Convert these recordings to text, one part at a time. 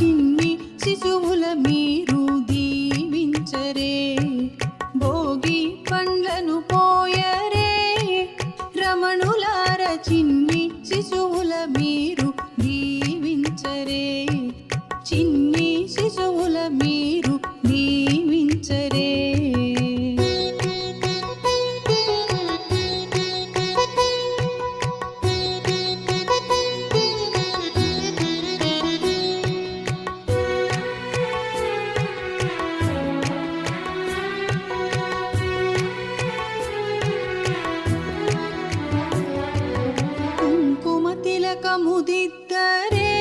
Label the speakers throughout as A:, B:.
A: చిన్ని శిశువుల మీరు దీవించరే. భోగి పండ్లను పోయరే రమణులార చిన్ని శిశువుల మీరు దీవించరే. చిన్ని శిశువుల మీరు దీవించరే. కుంకుమ తిలకముదిద్దరే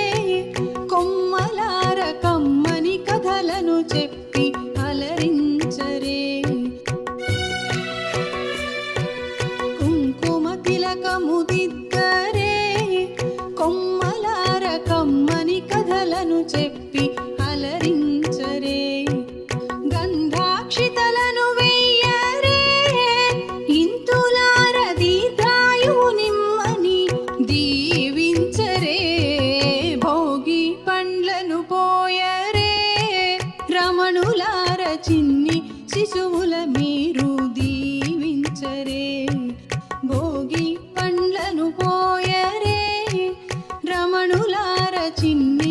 A: కొమ్మలార కమ్మని కథలను చెప్పి అలరించరే. కుంకుమ తిలకముదిద్దరే కొమ్మలార కమ్మని కథలను చెప్పి అలరించరే. గంధాక్షితలను వెయ్యరే ఇంతులార దీర్ఘాయువు నిమ్మని దీవించరే. భోగి పండ్లను పోయరే రమణులార చిన్ని శిశువుల మీరు దీవించరే. భోగి పండ్లను పోయరే రమణులార చిన్ని